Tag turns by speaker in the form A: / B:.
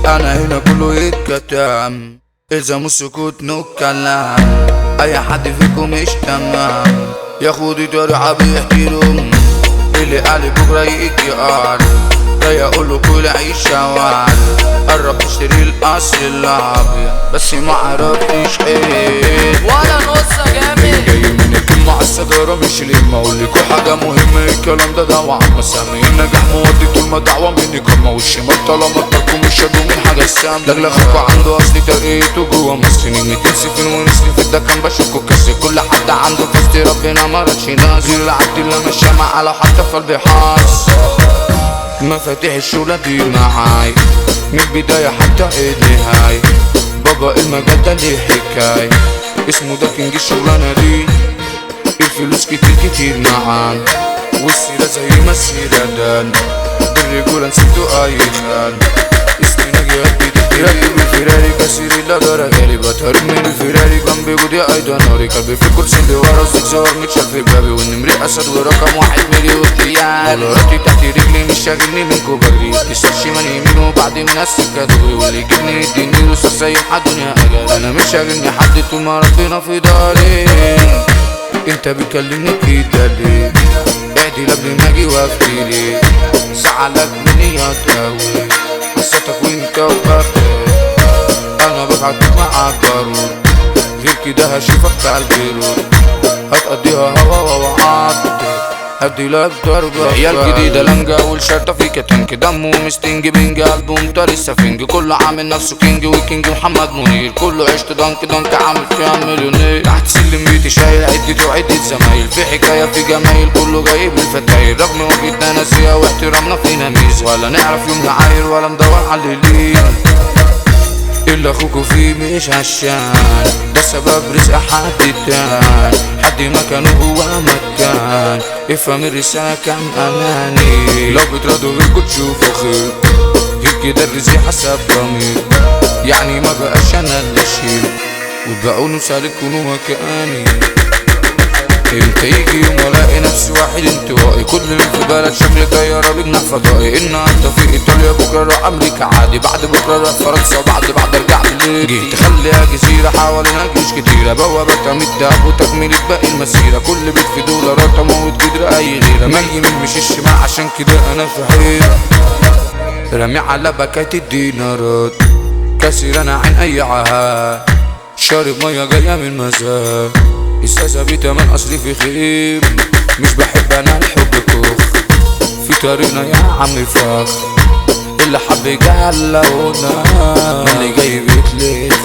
A: انا هنا كله يتكتم، الزموا السكوت نو كلام. اي حد فيكم مش تمام ياخد طريقة بيحترم، اللي قال بكرة يجي قال جاي اقوله كل عيش شوال. قرب اشتري الاصل الابيض بس ما عرفتش ايه
B: ولا نص جامد.
A: جاي من الكلمة على السجارة مش لما اقولكوا حاجة مهمة، الكلام ده دعوة عامة سامي النجاح مودي طول ما دعوة مني كلمة والشمال طالما تركوا مش هدوا من حاجة السام. لغلغكوا عنده اصلي طريقته جوا مصرين 200 سفين ونسلي في الدكان بشوفكوا كسر. كل حد عنده فستي ربنا ما رضش ناس غير العبد اللي مش شمع لو حتى في البحاس. مفاتيح الشغلة دي معاي من البداية حتى النهاية، بابا المجال ده ليه حكاية اسمه ده كينج الشغلانة دي. الفلوس كتير كتير معانا والسيرة زي ما السيرة دان، بالرجولة نسيتوا أي خان. اسمي ناجي قد راكب الفيراري كسيري لا درجالي، بتهرب من الفيراري جنبي جودي أيضا ناري. قلبي في الكرسي اللي ورا الزجزار متشال في بابي، والنمري أسد ورقم 1 مليون واختيار. دولاراتي تحت رجلي مش شاغلني منكو بجري، تسال شمال يمين وبعد من السكة دغري، واللي يجيبني يديني رصاص سايب حد دنيا أجل. أنا مش شاغلني حد طول ما ربنا في داري. انت بتكلمني كده ليه؟ اعدي قبل ما اجي وافتيلي، زعلك مني يا تاوي قصتك وانت وبخير. انا ببعتك معاك ضرور غير كده هشوفك على البيرور، هتقضيها هوا وعد هدي لك ضربة. عيال جديدة لنجا والشرطة في كتنك دمه مستنج بنج ألبوم طاري السفنج، كله عامل نفسه كينج وكينج محمد منير، كله عشت دنك عامل فيها مليونير. تحت سلم بيتي شايل عدتي وعدة زمايل، في حكاية في جمايل كله جايب الفتاير، رغم وجودنا ناسية واحترامنا فينا ميزة، ولا نعرف يوم نعاير ولا ندور على الليل. اللي اخوكوا فيه مش عشان ده سبب رزق حد تاني، حد مكانه هو مكان. افهم الرسالة كام اماني، لو بترضوا غيركوا تشوفوا خير، غير كده الرزق حسب ضمير. يعني ما بقاش انا اللي اشيل وبقوا نسالك كونوا مكاني. امتى يجي يوم والاقي نفسي واحد انطوائي، كل يوم في بلد شكل طيارة بجناح فضائي. النهارده في ايطاليا بكره اروح امريكا عادي، بعد بكره اروح فرنسا وبعد ارجع بالليل. جيت اخليها جزيرة حوالينا جيوش كتيرة، بوابتها من الدهب وتكملة باقي المسيرة، كل بيت في دولارات اموت قدر اي غيرة. ما اليمين مش الشمال عشان كده انا في حيرة، رامي على بكات الدينارات كسر انا عين اي عهد، شارب مية جاية من مزاج إساسة بتمن أصلي في خير. مش بحب أنا الحب كوخ في طريقنا يا عم فخ، اللي حب يجعلونا اللي جاي بيتلف